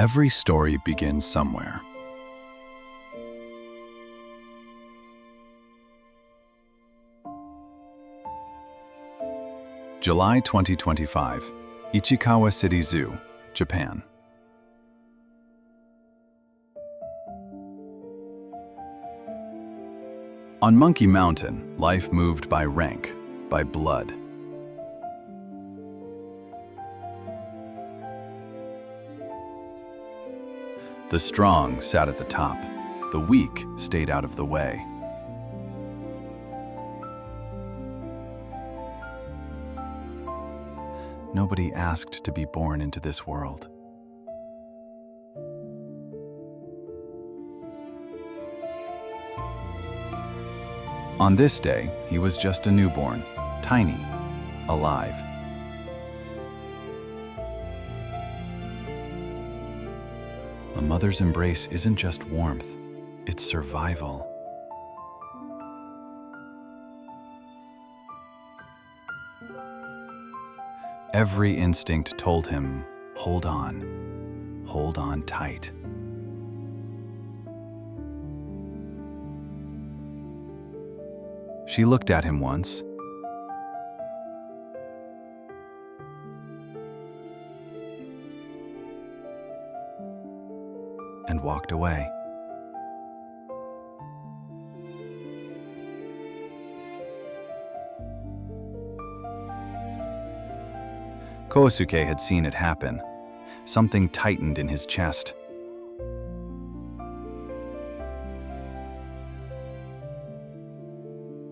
Every story begins somewhere. July 2025, Ichikawa City Zoo, Japan. On Monkey Mountain, life moved by rank, by blood. The strong sat at the top, the weak stayed out of the way. Nobody asked to be born into this world. On this day, he was just a newborn, tiny, alive. A mother's embrace isn't just warmth, it's survival. Every instinct told him, hold on tight. She looked at him once, and walked away. Kosuke had seen it happen. Something tightened in his chest.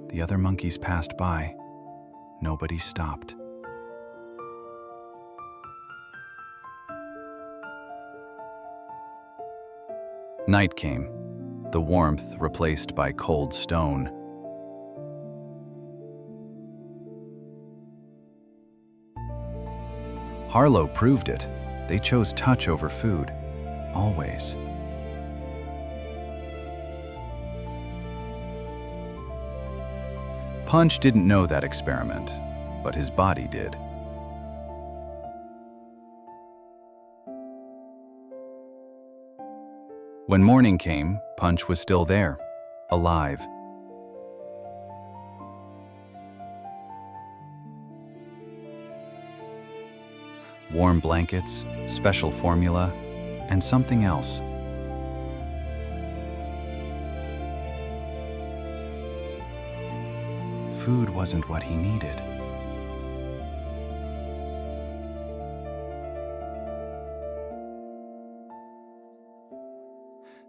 The other monkeys passed by. Nobody stopped. Night came, the warmth replaced by cold stone. Harlow proved it. They chose touch over food, always. Punch didn't know that experiment, but his body did. When morning came, Punch was still there, alive. Warm blankets, special formula, and something else. Food wasn't what he needed.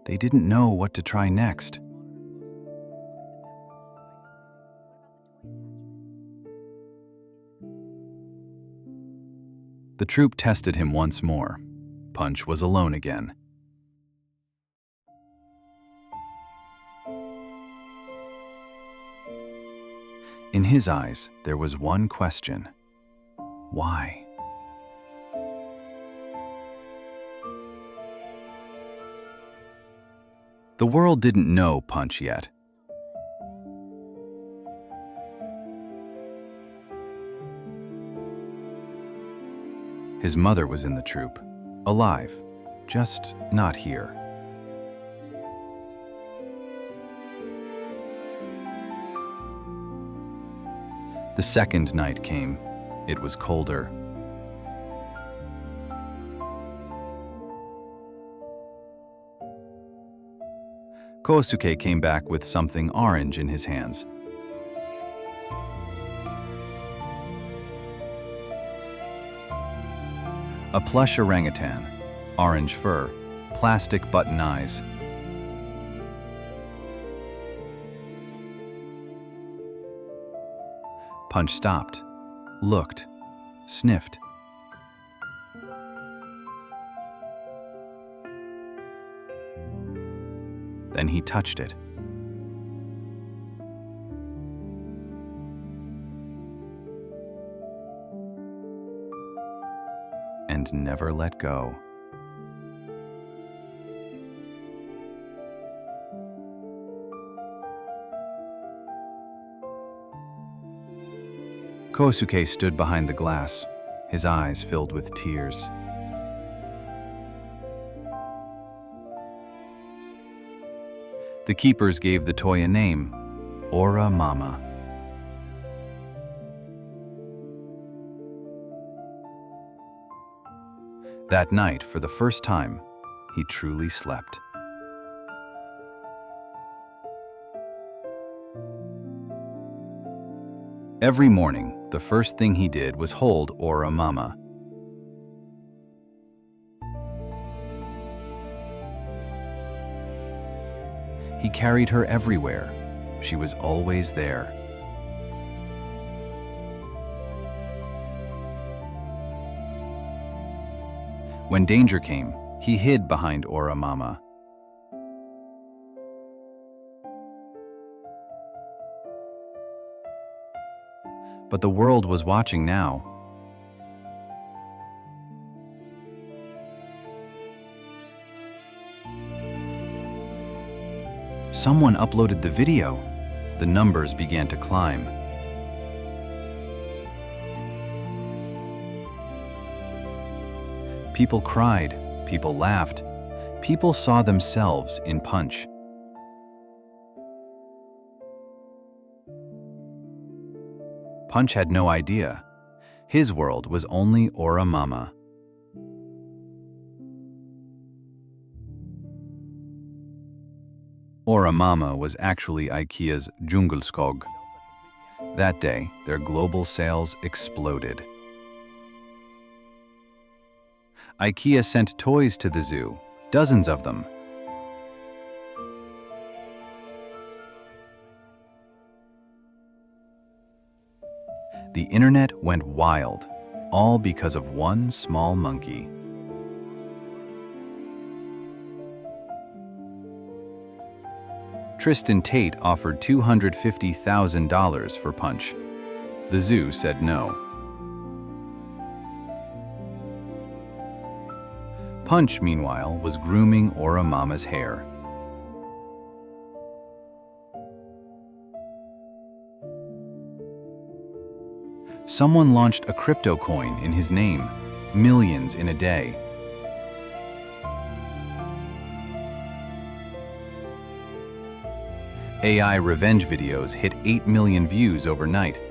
They didn't know what to try next. The troop tested him once more. Punch was alone again. In his eyes, there was one question. Why? The world didn't know Punch yet. His mother was in the troop, alive, just not here. The second night came. It was colder. Kosuke came back with something orange in his hands. A plush orangutan, orange fur, plastic button eyes. Punch stopped, looked, sniffed. Then he touched it. And never let go. Kosuke stood behind the glass, his eyes filled with tears. The keepers gave the toy a name, Ora Mama. That night, for the first time, he truly slept. Every morning, the first thing he did was hold Ora Mama. He carried her everywhere. She was always there. When danger came, he hid behind Ora Mama. But the world was watching now. Someone uploaded the video. The numbers began to climb. People cried, people laughed, people saw themselves in Punch. Punch had no idea. His world was only Ora Mama. Ora Mama was actually IKEA's Djungelskog. That day, their global sales exploded. IKEA sent toys to the zoo, dozens of them. The internet went wild, all because of one small monkey. Tristan Tate offered $250,000 for Punch. The zoo said no. Punch, meanwhile, was grooming Ora Mama's hair. Someone launched a crypto coin in his name, millions in a day. AI revenge videos hit 8 million views overnight.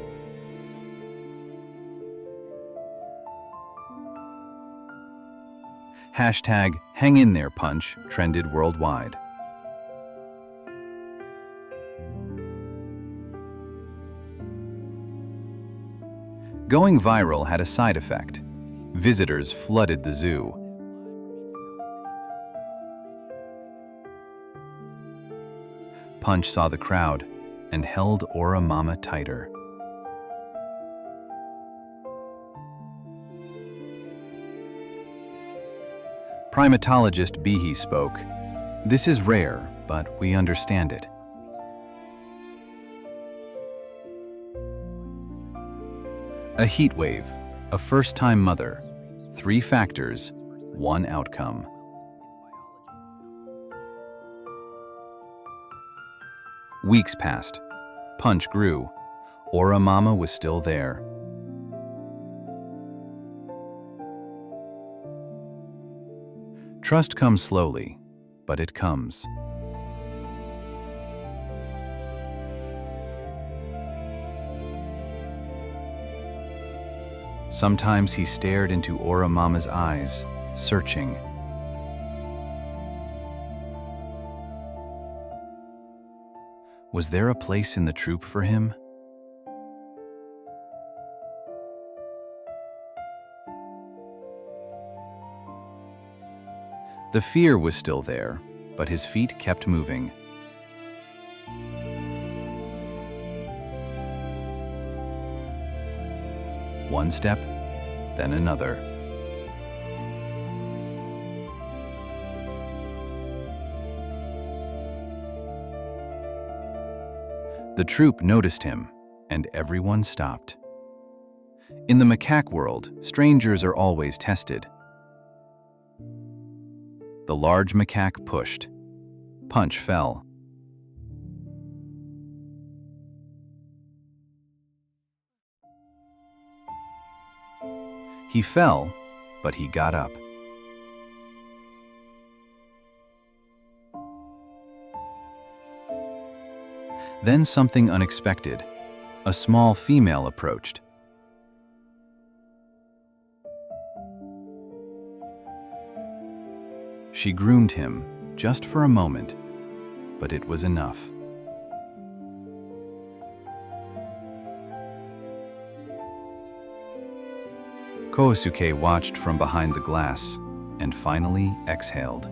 Hashtag Hang In There Punch trended worldwide. Going viral had a side effect. Visitors flooded the zoo. Punch saw the crowd and held Ora Mama tighter. Primatologist Bihi spoke. "This is rare, but we understand it." A heat wave, a first-time mother, 3 factors, 1 outcome. Weeks passed. Punch grew. Ora Mama was still there. Trust comes slowly, but it comes. Sometimes he stared into Ora Mama's eyes, searching. Was there a place in the troop for him? The fear was still there, but his feet kept moving. One step, then another. The troop noticed him, and everyone stopped. In the macaque world, strangers are always tested. The large macaque pushed. Punch fell. He fell, but he got up. Then something unexpected. A small female approached. She groomed him, just for a moment, but it was enough. Kosuke watched from behind the glass and finally exhaled.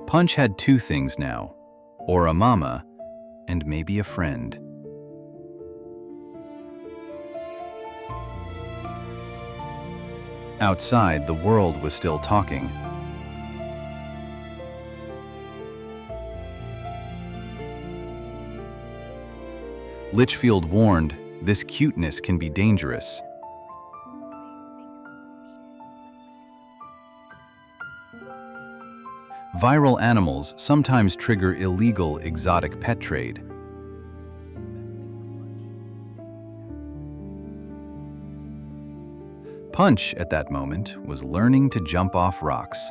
Punch had two things now, or a mama, and maybe a friend. Outside, the world was still talking. Litchfield warned, this cuteness can be dangerous. Viral animals sometimes trigger illegal exotic pet trade. Punch, at that moment, was learning to jump off rocks.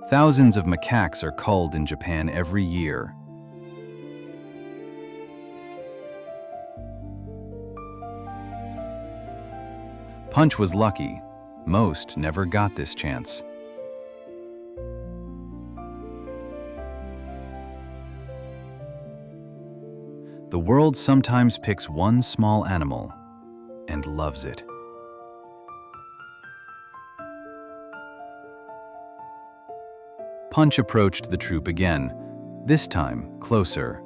Thousands of macaques are culled in Japan every year. Punch was lucky. Most never got this chance. The world sometimes picks one small animal and loves it. Punch approached the troop again, this time closer.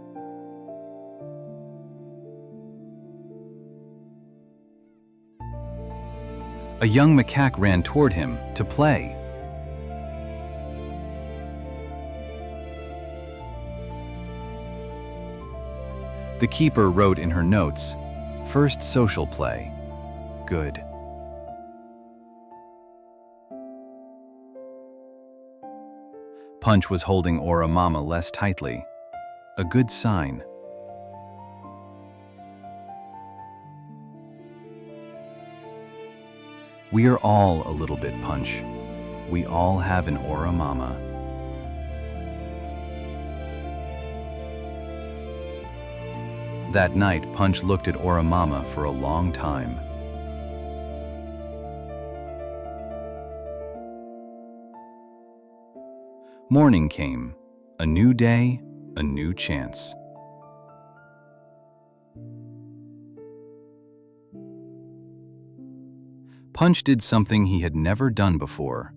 A young macaque ran toward him to play. The keeper wrote in her notes, "First social play. Good." Punch was holding Ora Mama less tightly. A good sign. We are all a little bit Punch. We all have an Ora Mama. That night, Punch looked at Ora Mama for a long time. Morning came. A new day, a new chance. Punch did something he had never done before.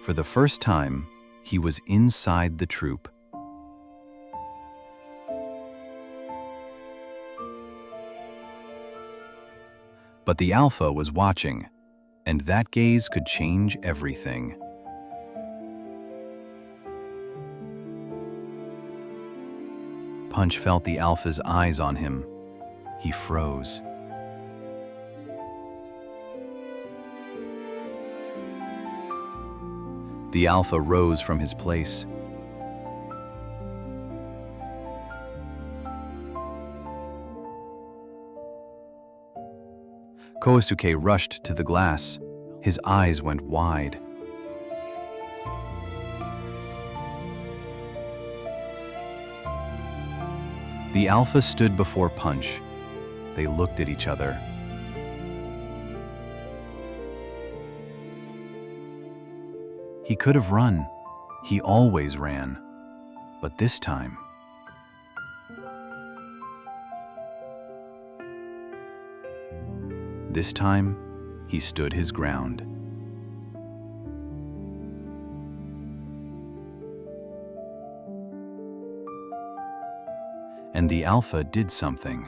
For the first time, he was inside the troop. But the Alpha was watching, and that gaze could change everything. Punch felt the Alpha's eyes on him. He froze. The Alpha rose from his place. Kosuke rushed to the glass. His eyes went wide. The Alpha stood before Punch. They looked at each other. He could have run. He always ran. But this time... This time, he stood his ground. And the Alpha did something.